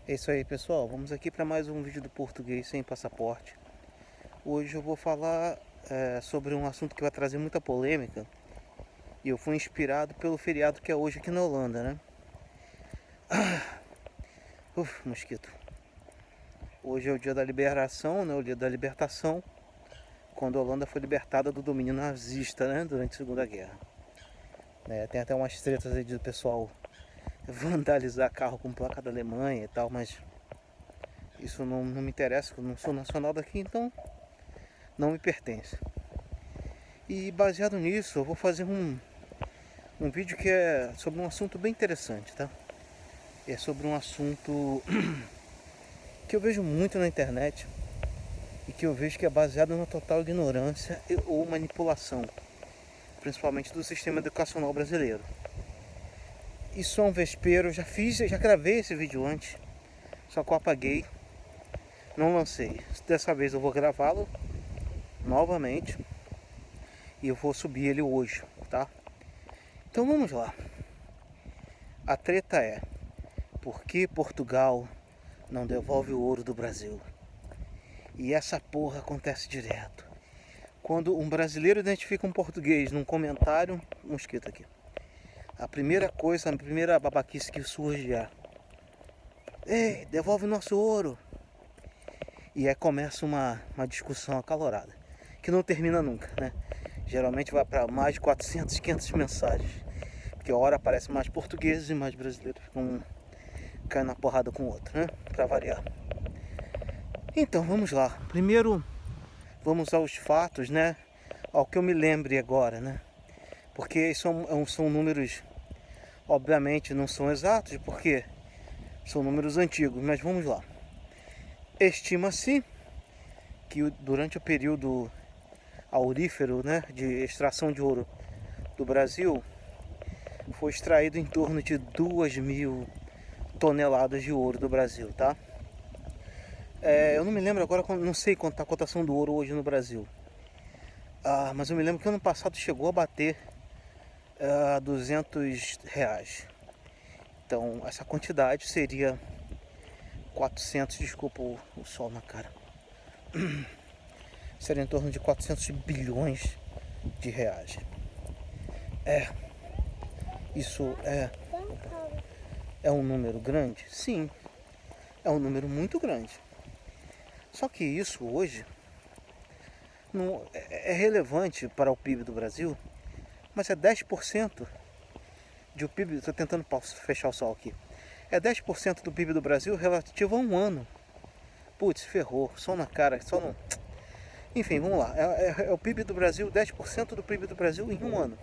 É isso aí, pessoal, vamos aqui para mais um vídeo do Português Sem Passaporte. Hoje eu vou falar sobre um assunto que vai trazer muita polêmica. E eu fui inspirado pelo feriado que é hoje aqui na Holanda, né? Mosquito. Hoje é o dia da liberação, né? O dia da libertação, quando a Holanda foi libertada do domínio nazista, né? Durante a Segunda Guerra. Tem até umas tretas aí do pessoal vandalizar carro com placa da Alemanha e tal, mas isso não me interessa, eu não sou nacional daqui, então não me pertence. E baseado nisso, eu vou fazer um vídeo que é sobre um assunto bem interessante, tá? É sobre um assunto que eu vejo muito na internet e que eu vejo que é baseado na total ignorância ou manipulação, principalmente do sistema educacional brasileiro. Isso é um vespeiro, já gravei esse vídeo antes, só que eu apaguei, não lancei. Dessa vez eu vou gravá-lo novamente e eu vou subir ele hoje, tá? Então vamos lá. A treta é: por que Portugal não devolve o ouro do Brasil? E essa porra acontece direto. Quando um brasileiro identifica um português num comentário, mosquito aqui, a primeira babaquice que surge é: ei, devolve o nosso ouro. E aí começa uma discussão acalorada, que não termina nunca, né? Geralmente vai para mais de 400, 500 mensagens, porque a hora aparece mais portugueses e mais brasileiros ficam caindo na porrada com o outro, né? Para variar. Então vamos lá. Primeiro vamos aos fatos, né? Ao que eu me lembre agora, né? Porque são números, obviamente não são exatos, porque são números antigos, mas vamos lá. Estima-se que durante o período aurífero, né, de extração de ouro do Brasil, foi extraído em torno de 2.000 toneladas de ouro do Brasil, tá? Eu não me lembro agora, não sei quanto está a cotação do ouro hoje no Brasil. Mas eu me lembro que ano passado chegou a bater R$ 200. Então essa quantidade seria 400, desculpa o sol na cara, seria em torno de 400 bilhões de reais. Isso é um número grande? Sim, é um número muito grande. Só que isso hoje não é relevante para o PIB do Brasil, mas é 10% do PIB. Estou tentando fechar o sol aqui. É 10% do PIB do Brasil relativo a um ano. Putz, ferrou, sol na cara, só não. Enfim, vamos lá. É o PIB do Brasil, 10% do PIB do Brasil em um ano.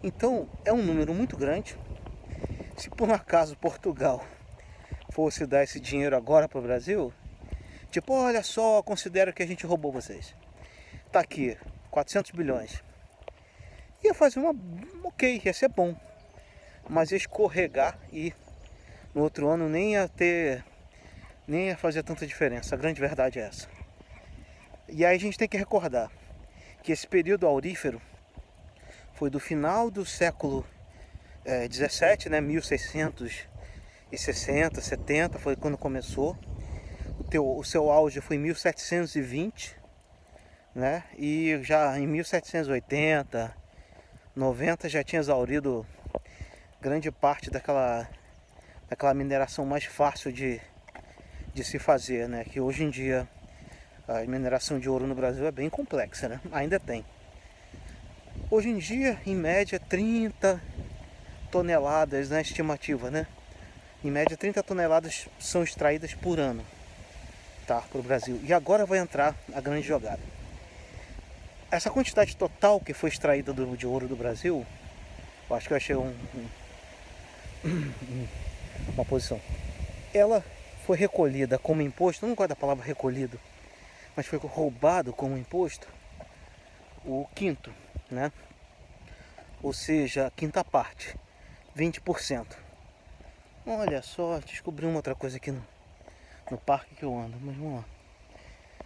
Então, é um número muito grande. Se por um acaso Portugal fosse dar esse dinheiro agora para o Brasil, tipo, olha só, considero que a gente roubou vocês. Tá aqui, 400 bilhões. Ia fazer ok, ia ser bom. Mas ia escorregar e no outro ano nem ia fazer tanta diferença. A grande verdade é essa. E aí a gente tem que recordar que esse período aurífero foi do final do século 17, né, 1660, 70, foi quando começou. O seu auge foi em 1720, né? E já em 1780, 90 já tinha exaurido grande parte daquela mineração mais fácil de se fazer, né? Que hoje em dia a mineração de ouro no Brasil é bem complexa, né? Ainda tem. Hoje em dia, em média, 30 toneladas, né, estimativa, né? Em média, 30 toneladas são extraídas por ano, tá, para o Brasil. E agora vai entrar a grande jogada. Essa quantidade total que foi extraída de ouro do Brasil, eu acho que eu achei uma posição. Ela foi recolhida como imposto, eu não gosto da palavra recolhido, mas foi roubado como imposto o quinto, né? Ou seja, a quinta parte, 20%. Olha só, descobri uma outra coisa aqui no parque que eu ando, mas vamos lá.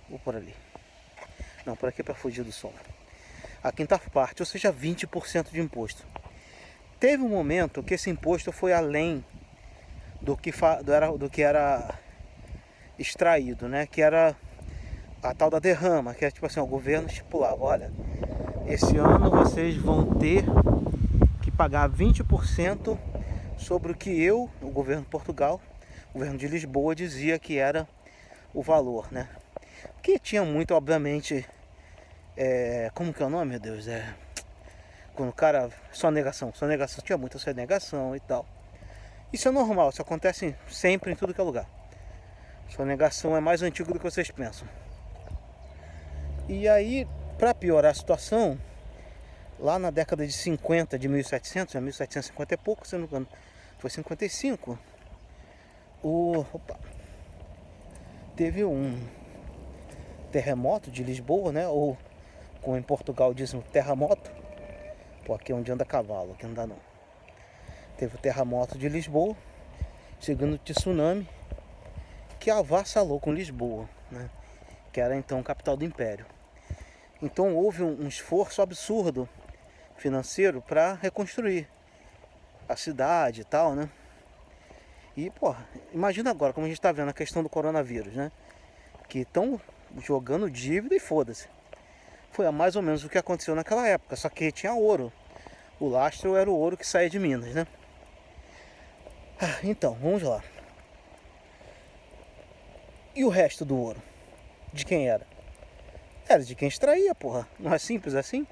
Vou por ali. Não, por aqui é para fugir do sol. A quinta parte, ou seja, 20% de imposto. Teve um momento que esse imposto foi além do que era extraído, né? Que era a tal da derrama, que é tipo assim, o governo estipulava, olha, esse ano vocês vão ter que pagar 20% sobre o que o governo de Portugal, o governo de Lisboa dizia que era o valor, né? Que tinha muito, obviamente, como que é o nome, meu Deus? Quando o cara, sonegação, tinha muita sonegação e tal. Isso é normal, isso acontece sempre em tudo que é lugar. Sonegação é mais antigo do que vocês pensam. E aí, para piorar a situação, lá na década de 50, de 1700, 1750 e pouco, se não me engano, foi 55, teve um terremoto de Lisboa, né? Ou, como em Portugal dizem, terremoto. Pô, aqui é onde anda cavalo, aqui não dá não. Teve o terremoto de Lisboa, segundo o tsunami, que avassalou com Lisboa, né? Que era então capital do Império. Então houve um esforço absurdo financeiro para reconstruir a cidade e tal, né? E, pô, imagina agora como a gente está vendo a questão do coronavírus, né? Que estão jogando dívida e foda-se. Foi mais ou menos o que aconteceu naquela época, só que tinha ouro. O lastro era o ouro que saía de Minas, né? Então, vamos lá. E o resto do ouro? De quem era? Era de quem extraía, porra. Não é simples assim?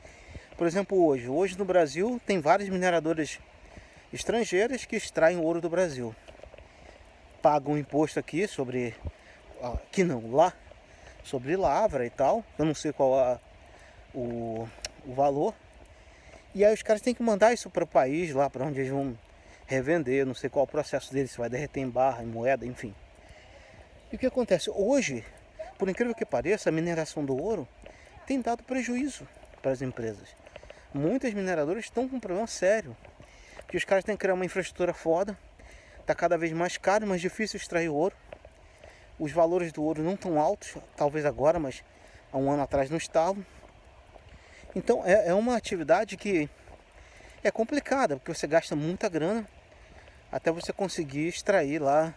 Por exemplo, hoje no Brasil tem várias mineradoras estrangeiras que extraem o ouro do Brasil. Pagam um imposto aqui sobre... Aqui não, lá. Sobre lavra e tal. Eu não sei qual é o valor. E aí os caras têm que mandar isso para o país, lá para onde eles vão revender. Não sei qual é o processo deles, se vai derreter em barra, em moeda, enfim. E o que acontece? Hoje, por incrível que pareça, a mineração do ouro tem dado prejuízo para as empresas. Muitas mineradoras estão com um problema sério. Porque os caras têm que criar uma infraestrutura foda. Está cada vez mais caro, mais difícil extrair ouro. Os valores do ouro não estão altos, talvez agora, mas há um ano atrás não estavam. Então é uma atividade que é complicada, porque você gasta muita grana até você conseguir extrair lá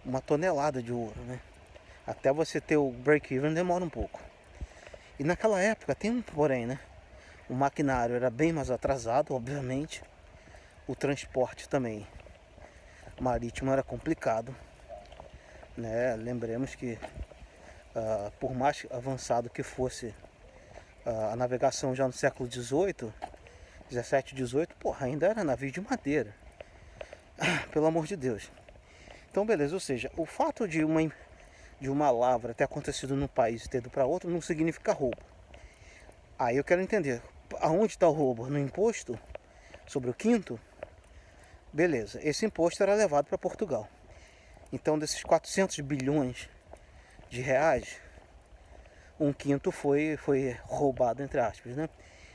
uma tonelada de ouro, né? Até você ter o break-even demora um pouco. E naquela época tem um porém, né? O maquinário era bem mais atrasado, obviamente. O transporte também marítimo era complicado, né? Lembremos que por mais avançado que fosse a navegação já no século XVIII, 17, 18, porra, ainda era navio de madeira. Pelo amor de Deus. Então beleza, ou seja, o fato de uma lavra ter acontecido num país e ter ido para outro não significa roubo. Aí eu quero entender, aonde está o roubo? No imposto sobre o quinto? Beleza, esse imposto era levado para Portugal. Então desses 400 bilhões de reais, um quinto foi roubado, entre aspas, né?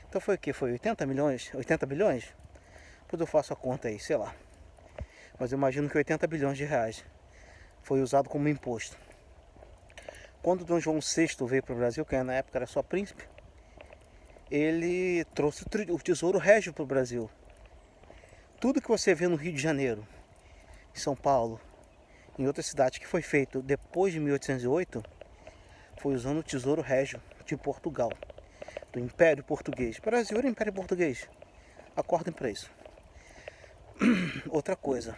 Então foi o que? Foi 80 milhões? 80 bilhões? Depois eu faço a conta aí, sei lá. Mas eu imagino que 80 bilhões de reais foi usado como imposto. Quando Dom João VI veio para o Brasil, que na época era só príncipe, ele trouxe o tesouro régio para o Brasil. Tudo que você vê no Rio de Janeiro, em São Paulo, em outras cidades que foi feito depois de 1808, foi usando o tesouro régio de Portugal, do Império Português. O Brasil era Império Português. Acordem para isso. Outra coisa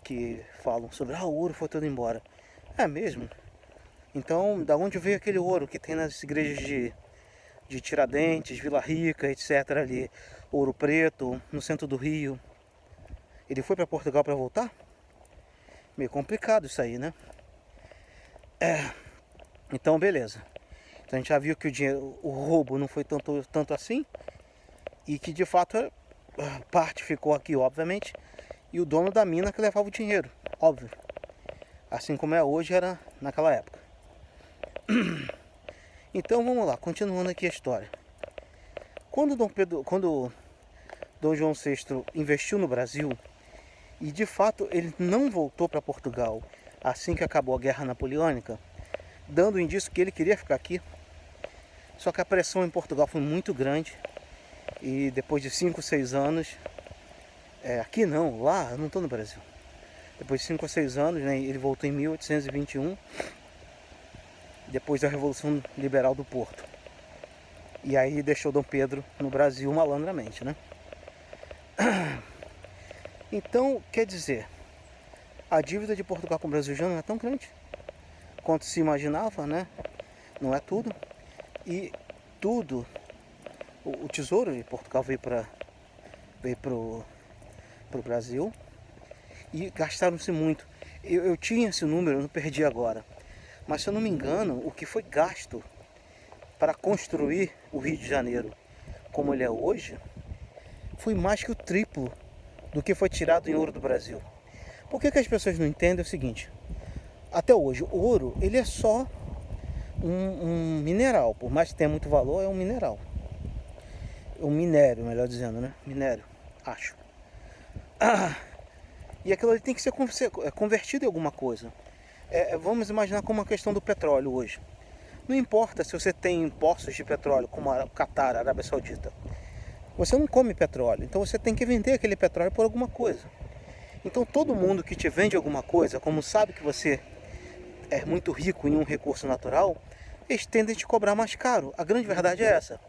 que falam sobre o ouro foi todo embora. É mesmo? Então, da onde veio aquele ouro que tem nas igrejas de Tiradentes, Vila Rica, etc. ali? Ouro Preto, no centro do Rio. Ele foi para Portugal para voltar? Meio complicado isso aí, né? Então, beleza. Então a gente já viu que o roubo não foi tanto assim. E que de fato parte ficou aqui, obviamente. E o dono da mina que levava o dinheiro, óbvio. Assim como é hoje, era naquela época. Então vamos lá, continuando aqui a história. Quando Dom João VI investiu no Brasil, e de fato ele não voltou para Portugal assim que acabou a Guerra Napoleônica, dando indício que ele queria ficar aqui. Só que a pressão em Portugal foi muito grande. E depois de 5, 6 anos, aqui não, lá, eu não estou no Brasil. Depois de 5 ou 6 anos, né, ele voltou em 1821, depois da Revolução Liberal do Porto. E aí deixou Dom Pedro no Brasil malandramente, né? Então, quer dizer, a dívida de Portugal com o Brasil já não é tão grande quanto se imaginava, né? Não é tudo. E tudo, o tesouro de Portugal veio pro Brasil e gastaram-se muito. Eu tinha esse número, eu não perdi agora. Mas se eu não me engano, o que foi gasto para construir o Rio de Janeiro como ele é hoje, foi mais que o triplo do que foi tirado em ouro do Brasil. Por que as pessoas não entendem é o seguinte: até hoje, o ouro ele é só um mineral, por mais que tenha muito valor, é um mineral. Um minério, melhor dizendo, né? Minério, acho. E aquilo ali tem que ser convertido em alguma coisa. Vamos imaginar como a questão do petróleo hoje. Não importa se você tem poços de petróleo, como o Catar, a Arábia Saudita. Você não come petróleo, então você tem que vender aquele petróleo por alguma coisa. Então todo mundo que te vende alguma coisa, como sabe que você é muito rico em um recurso natural, eles tendem a te cobrar mais caro. A grande verdade é essa.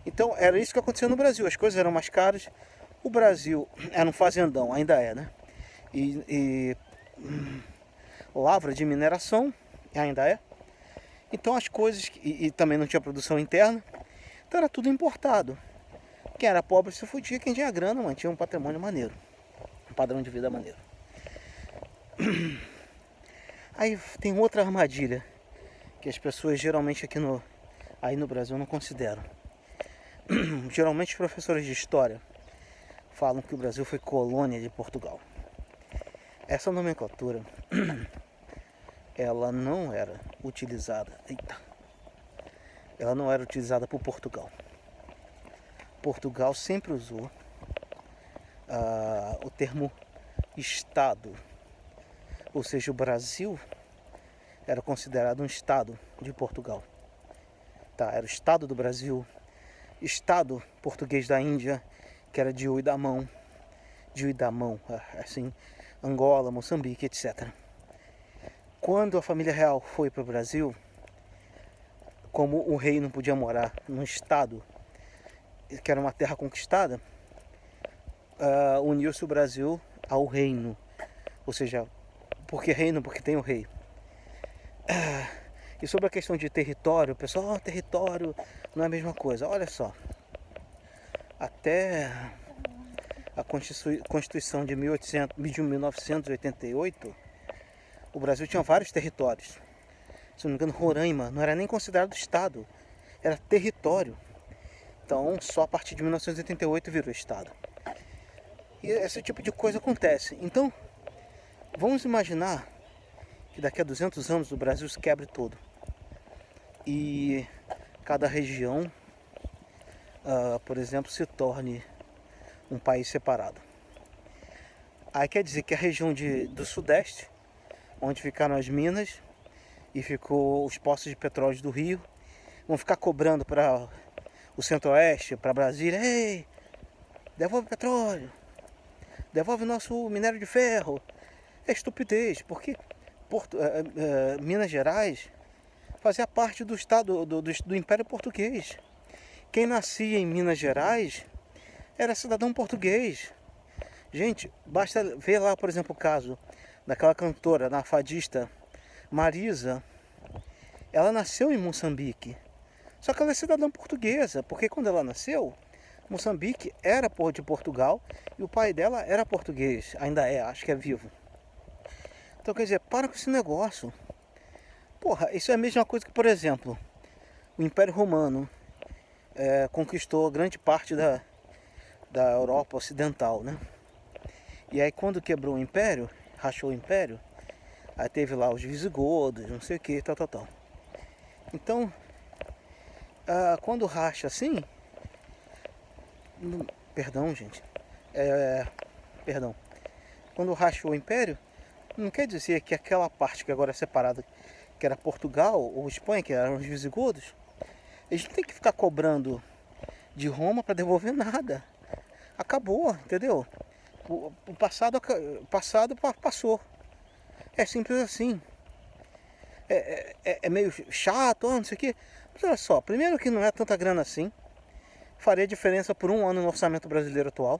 Então era isso que aconteceu no Brasil. As coisas eram mais caras. O Brasil era um fazendão, ainda é, né? Lavra de mineração, ainda é. Então as coisas, e também não tinha produção interna, então era tudo importado. Quem era pobre se fudia, quem tinha grana mantinha um patrimônio maneiro, um padrão de vida maneiro. Aí tem outra armadilha que as pessoas geralmente aí no Brasil não consideram. Geralmente os professores de história falam que o Brasil foi colônia de Portugal. Essa nomenclatura ela não era utilizada. Ela não era utilizada por Portugal. Portugal sempre usou o termo Estado. Ou seja, o Brasil era considerado um Estado de Portugal. Tá, era o Estado do Brasil, Estado português da Índia, que era de Uidamão, assim, Angola, Moçambique, etc. Quando a família real foi para o Brasil, como o rei não podia morar num estado que era uma terra conquistada, uniu-se o Brasil ao reino. Ou seja, por que reino? Porque tem o rei. E sobre a questão de território, o pessoal, território não é a mesma coisa. Olha só, até a Constituição de 1988, o Brasil tinha vários territórios. Se não me engano, Roraima não era nem considerado estado, era território. Então, só a partir de 1988 virou estado. E esse tipo de coisa acontece. Então, vamos imaginar que daqui a 200 anos o Brasil se quebre todo. E cada região, por exemplo, se torne um país separado. Aí quer dizer que a região do Sudeste, onde ficaram as minas e ficou os poços de petróleo do Rio, vão ficar cobrando para o Centro-Oeste, para Brasília: ei, devolve o petróleo, devolve o nosso minério de ferro. É estupidez, porque Minas Gerais fazia parte do estado do Império Português. Quem nascia em Minas Gerais era cidadão português. Gente, basta ver lá, por exemplo, o caso daquela cantora, da fadista Marisa. Ela nasceu em Moçambique, só que ela é cidadã portuguesa, porque quando ela nasceu, Moçambique era de Portugal e o pai dela era português, ainda é, acho que é vivo. Então, quer dizer, para com esse negócio. Porra, isso é a mesma coisa que, por exemplo, o Império Romano conquistou grande parte da Europa Ocidental, né? E aí quando quebrou o Império, rachou o Império, aí teve lá os visigodos, não sei o que, tal. Então, quando racha assim, perdão, gente, quando racha o Império, não quer dizer que aquela parte que agora é separada, que era Portugal ou Espanha, que eram os visigodos, eles não tem que ficar cobrando de Roma para devolver nada. Acabou, entendeu? O passado passou. É simples assim. É meio chato, não sei o quê. Mas olha só, primeiro que não é tanta grana assim. Faria diferença por um ano no orçamento brasileiro atual.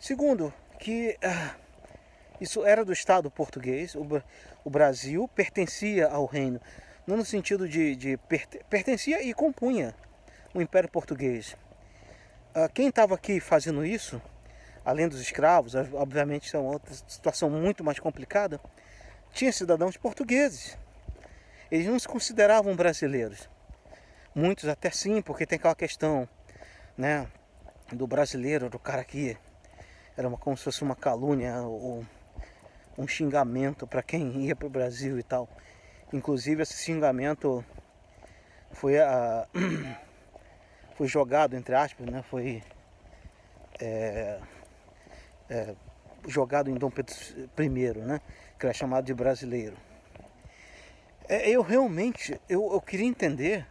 Segundo, que isso era do Estado português. O Brasil pertencia ao reino. Não no sentido de pertencia e compunha o Império Português. Quem estava aqui fazendo isso, além dos escravos, obviamente é uma outra situação muito mais complicada, tinha cidadãos portugueses. Eles não se consideravam brasileiros. Muitos até sim, porque tem aquela questão, né, do brasileiro, do cara que era como se fosse uma calúnia ou um xingamento para quem ia para o Brasil e tal. Inclusive esse xingamento foi foi jogado, entre aspas, né, foi jogado em Dom Pedro I, né, que era chamado de brasileiro. Eu realmente, eu queria entender,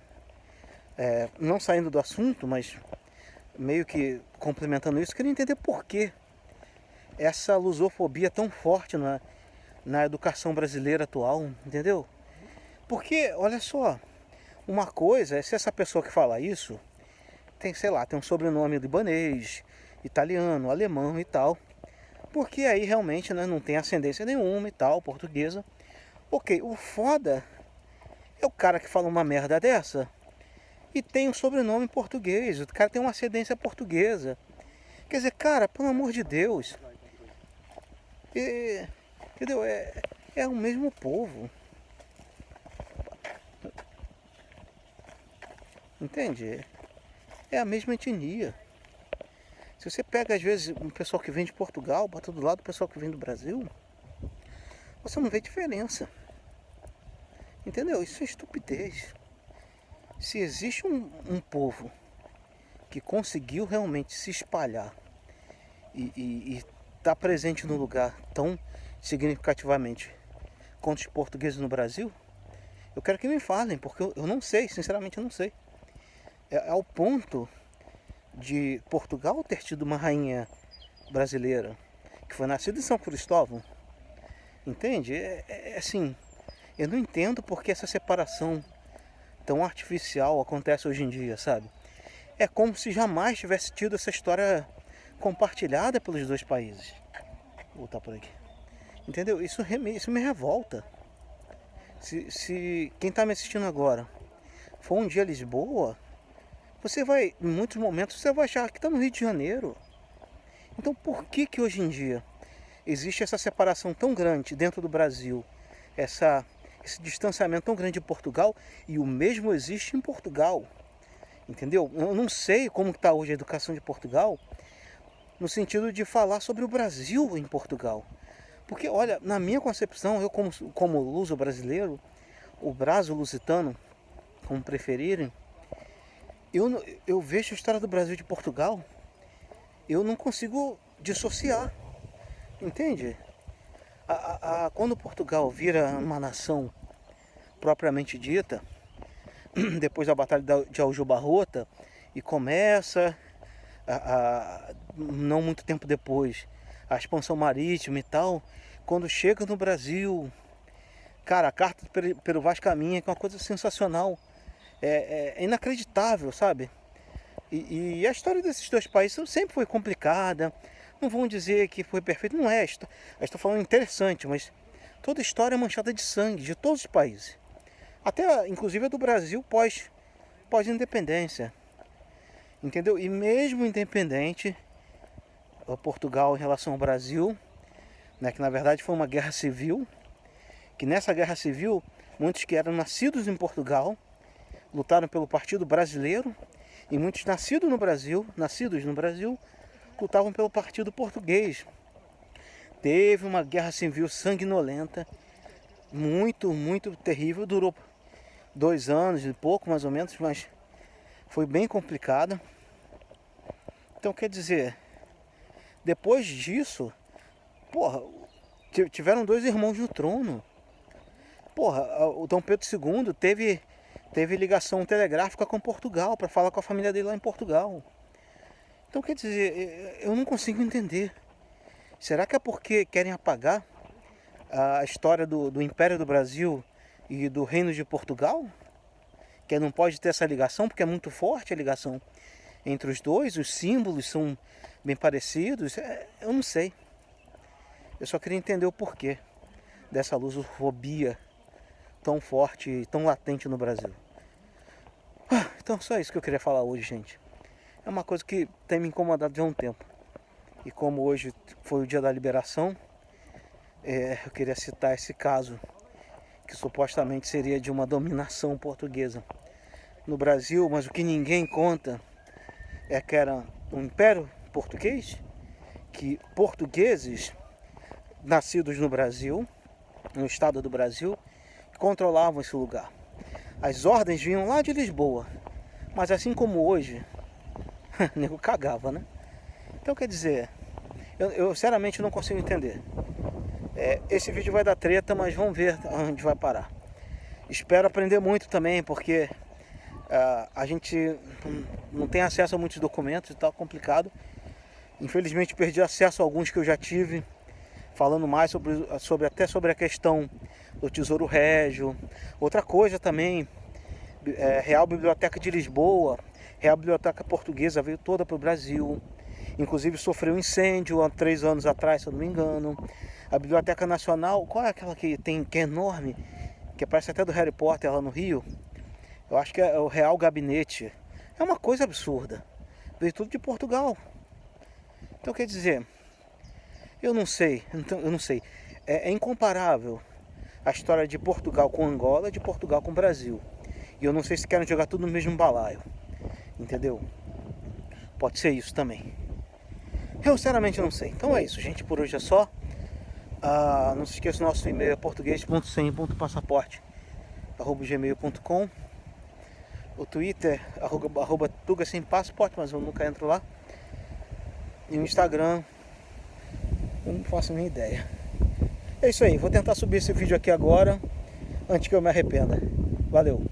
não saindo do assunto, mas meio que complementando isso, queria entender por que essa lusofobia tão forte na educação brasileira atual, entendeu? Porque, olha só, uma coisa é se essa pessoa que fala isso tem, sei lá, tem um sobrenome libanês, italiano, alemão e tal, porque aí realmente, né, não tem ascendência nenhuma e tal, portuguesa. Ok, o foda é o cara que fala uma merda dessa e tem um sobrenome português, o cara tem uma ascendência portuguesa. Quer dizer, cara, pelo amor de Deus, entendeu? É o mesmo povo, entende? É a mesma etnia. Se você pega às vezes um pessoal que vem de Portugal, bota do lado do pessoal que vem do Brasil, você não vê diferença. Entendeu? Isso é estupidez. Se existe um povo que conseguiu realmente se espalhar e tá presente no lugar tão significativamente quanto os portugueses no Brasil, eu quero que me falem, porque eu não sei, sinceramente eu não sei. Ao ponto de Portugal ter tido uma rainha brasileira que foi nascida em São Cristóvão, entende? Assim, eu não entendo porque essa separação tão artificial acontece hoje em dia, sabe? É como se jamais tivesse tido essa história compartilhada pelos dois países. Vou voltar por aqui. Entendeu? Isso me revolta. Se quem está me assistindo agora for um dia a Lisboa, você vai, em muitos momentos, você vai achar que está no Rio de Janeiro. Então por que hoje em dia existe essa separação tão grande dentro do Brasil, esse distanciamento tão grande de Portugal, e o mesmo existe em Portugal? Entendeu? Eu não sei como está hoje a educação de Portugal, no sentido de falar sobre o Brasil em Portugal. Porque, olha, na minha concepção, eu como luso brasileiro, o braso-lusitano, como preferirem, eu vejo a história do Brasil e de Portugal, eu não consigo dissociar, entende? Quando Portugal vira uma nação propriamente dita, depois da Batalha de Aljubarrota, e começa, não muito tempo depois, a expansão marítima e tal, quando chega no Brasil, cara, a carta pelo Vaz Caminha, que é uma coisa sensacional, é inacreditável, sabe? E a história desses dois países sempre foi complicada, não vão dizer que foi perfeito, não é, estou falando interessante, mas toda história é manchada de sangue, de todos os países, até inclusive a do Brasil pós-independência, entendeu? E mesmo independente, Portugal em relação ao Brasil, né, que na verdade foi uma guerra civil, que nessa guerra civil, muitos que eram nascidos em Portugal, lutaram pelo Partido Brasileiro, e muitos nascidos no Brasil, lutavam pelo Partido Português. Teve uma guerra civil sanguinolenta, muito, muito terrível, durou 2 anos e pouco mais ou menos, mas foi bem complicada. Então quer dizer, depois disso, porra, tiveram 2 irmãos no trono. Porra, o Dom Pedro II teve ligação telegráfica com Portugal, para falar com a família dele lá em Portugal. Então quer dizer, eu não consigo entender. Será que é porque querem apagar a história do Império do Brasil e do Reino de Portugal? Que não pode ter essa ligação, porque é muito forte a ligação entre os dois, os símbolos são bem parecidos. Eu não sei. Eu só queria entender o porquê dessa lusofobia tão forte e tão latente no Brasil. Então só isso que eu queria falar hoje, gente. É uma coisa que tem me incomodado há um tempo. E como hoje foi o dia da liberação, eu queria citar esse caso que supostamente seria de uma dominação portuguesa no Brasil, mas o que ninguém conta é que era um império português, que portugueses nascidos no Brasil, no estado do Brasil, controlavam esse lugar. As ordens vinham lá de Lisboa, mas assim como hoje, o nego cagava, né? Então quer dizer, eu sinceramente não consigo entender. Esse vídeo vai dar treta, mas vamos ver onde vai parar. Espero aprender muito também, porque a gente não tem acesso a muitos documentos, está complicado. Infelizmente perdi acesso a alguns que eu já tive, falando mais até sobre a questão do Tesouro Régio. Outra coisa também, Real Biblioteca de Lisboa, Real Biblioteca Portuguesa veio toda para o Brasil. Inclusive sofreu um incêndio há 3 anos atrás, se eu não me engano. A Biblioteca Nacional, qual é aquela que é enorme, que parece até do Harry Potter lá no Rio? Eu acho que é o Real Gabinete. É uma coisa absurda. Veio tudo de Portugal. Então quer dizer, eu não sei. É incomparável a história de Portugal com Angola, de Portugal com Brasil. E eu não sei se querem jogar tudo no mesmo balaio. Entendeu? Pode ser isso também. Eu sinceramente não sei. Então é isso, gente. Por hoje é só. Não se esqueça, o nosso e-mail é português.100.passaporte@gmail.com. O Twitter @tuga sem passaporte, mas eu nunca entro lá. E o Instagram, eu não faço nem ideia. É isso aí, vou tentar subir esse vídeo aqui agora, antes que eu me arrependa. Valeu!